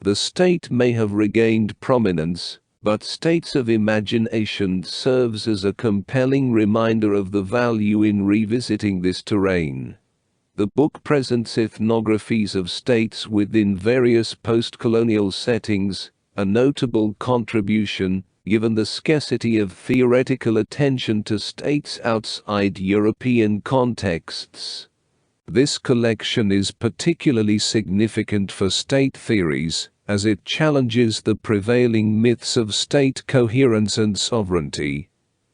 The state may have regained prominence, but States of Imagination serves as a compelling reminder of the value in revisiting this terrain. The book presents ethnographies of states within various post-colonial settings, a notable contribution, given the scarcity of theoretical attention to states outside European contexts. This collection is particularly significant for state theories, as it challenges the prevailing myths of state coherence and sovereignty.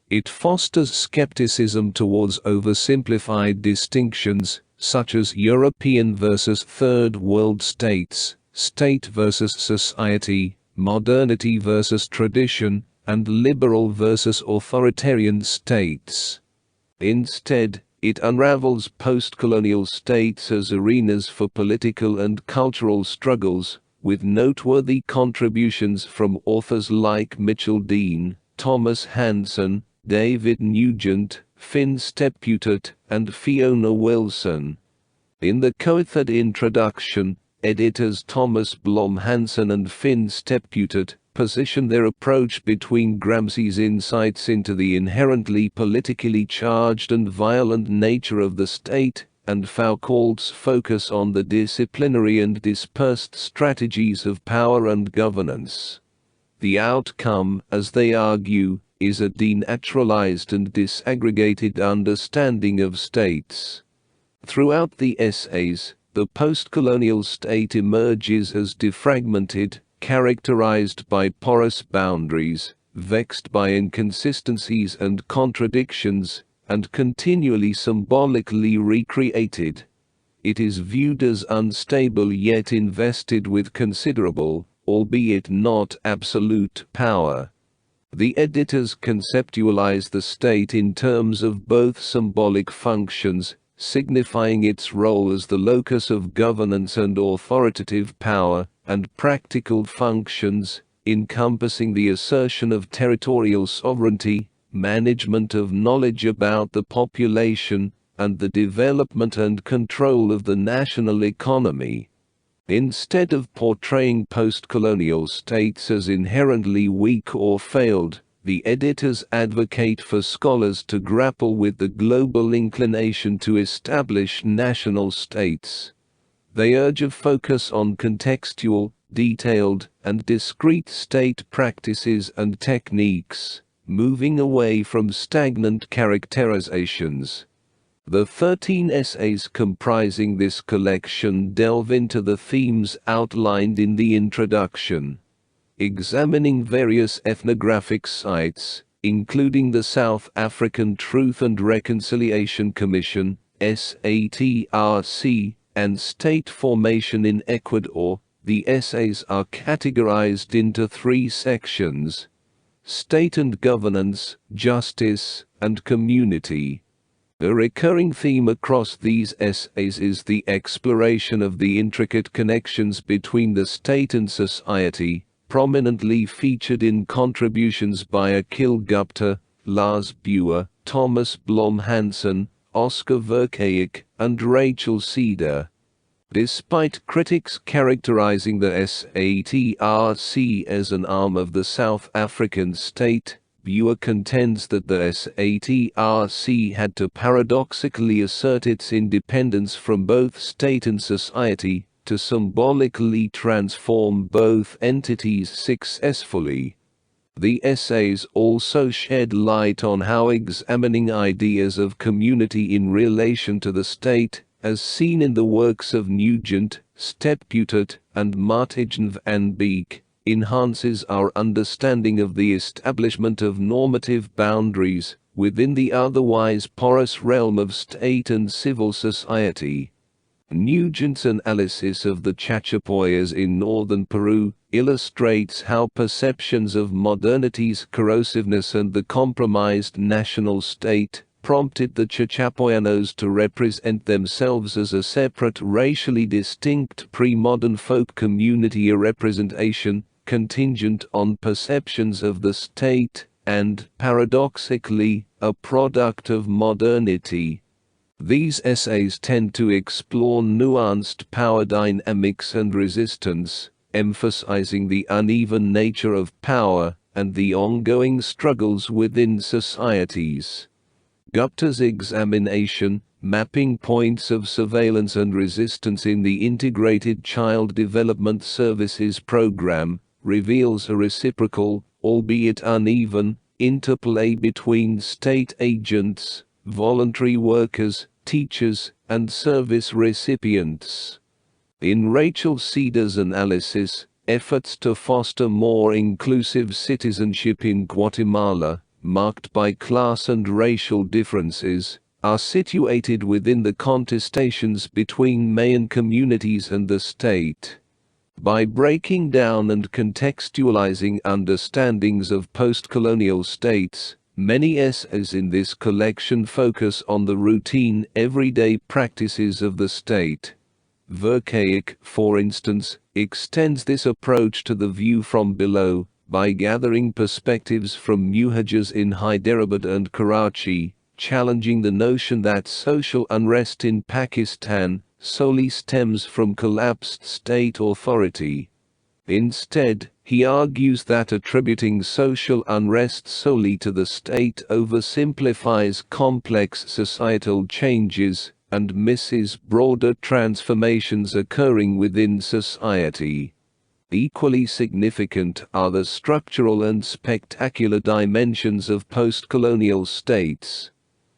It fosters skepticism towards oversimplified distinctions, such as European versus Third World states, state versus society, modernity versus tradition, and liberal versus authoritarian states. Instead, it unravels post-colonial states as arenas for political and cultural struggles, with noteworthy contributions from authors like Mitchell Dean, Thomas Hansen, David Nugent, Finn Stepputat, and Fiona Wilson. In the co-authored introduction, editors Thomas Blom Hansen and Finn Stepputat position their approach between Gramsci's insights into the inherently politically charged and violent nature of the state, and Foucault's focus on the disciplinary and dispersed strategies of power and governance. The outcome, as they argue, is a denaturalized and disaggregated understanding of states. Throughout the essays, the post-colonial state emerges as defragmented, characterized by porous boundaries, vexed by inconsistencies and contradictions, and continually symbolically recreated. It is viewed as unstable yet invested with considerable, albeit not absolute, power. The editors conceptualize the state in terms of both symbolic functions, signifying its role as the locus of governance and authoritative power, and practical functions, encompassing the assertion of territorial sovereignty, management of knowledge about the population, and the development and control of the national economy. Instead of portraying post-colonial states as inherently weak or failed, the editors advocate for scholars to grapple with the global inclination to establish national states. They urge a focus on contextual, detailed, and discrete state practices and techniques, moving away from stagnant characterizations. The 13 essays comprising this collection delve into the themes outlined in the introduction, examining various ethnographic sites, including the South African Truth and Reconciliation Commission, SATRC, and state formation in Ecuador. The essays are categorized into 3 sections: state and governance, justice, and community. A recurring theme across these essays is the exploration of the intricate connections between the state and society, prominently featured in contributions by Akhil Gupta, Lars Buer, Thomas Blom Hansen, Oscar Verkaik, and Rachel Cedar. Despite critics characterizing the SATRC as an arm of the South African state, Buer contends that the SATRC had to paradoxically assert its independence from both state and society, to symbolically transform both entities successfully. The essays also shed light on how examining ideas of community in relation to the state, as seen in the works of Nugent, Stepputat, and Martijn van Beek, enhances our understanding of the establishment of normative boundaries within the otherwise porous realm of state and civil society. Nugent's analysis of the Chachapoyas in northern Peru illustrates how perceptions of modernity's corrosiveness and the compromised national state prompted the Chachapoyanos to represent themselves as a separate, racially distinct pre-modern folk community, a representation contingent on perceptions of the state, and, paradoxically, a product of modernity. These essays tend to explore nuanced power dynamics and resistance, emphasizing the uneven nature of power and the ongoing struggles within societies. Gupta's examination, mapping points of surveillance and resistance in the Integrated Child Development Services Program, reveals a reciprocal, albeit uneven, interplay between state agents, voluntary workers, teachers, and service recipients. In Rachel Cedars' analysis, efforts to foster more inclusive citizenship in Guatemala, marked by class and racial differences, are situated within the contestations between Mayan communities and the state. By breaking down and contextualizing understandings of postcolonial states, many essays in this collection focus on the routine, everyday practices of the state. Verkaic, for instance, extends this approach to the view from below, by gathering perspectives from muhajrs in Hyderabad and Karachi, challenging the notion that social unrest in Pakistan solely stems from collapsed state authority. Instead, he argues that attributing social unrest solely to the state oversimplifies complex societal changes and misses broader transformations occurring within society. Equally significant are the structural and spectacular dimensions of postcolonial states.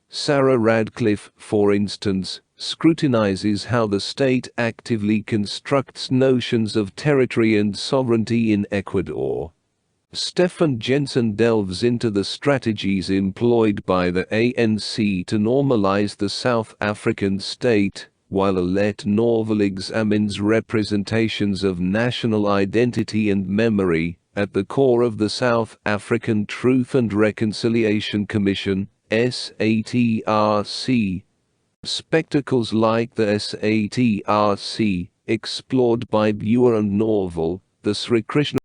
Sarah Radcliffe, for instance, scrutinizes how the state actively constructs notions of territory and sovereignty in Ecuador. Stefan Jensen delves into the strategies employed by the ANC to normalize the South African state, while Alette Norval examines representations of national identity and memory, at the core of the South African Truth and Reconciliation Commission, SATRC. Spectacles like the SATRC, explored by Buer and Norval, the Sri Krishna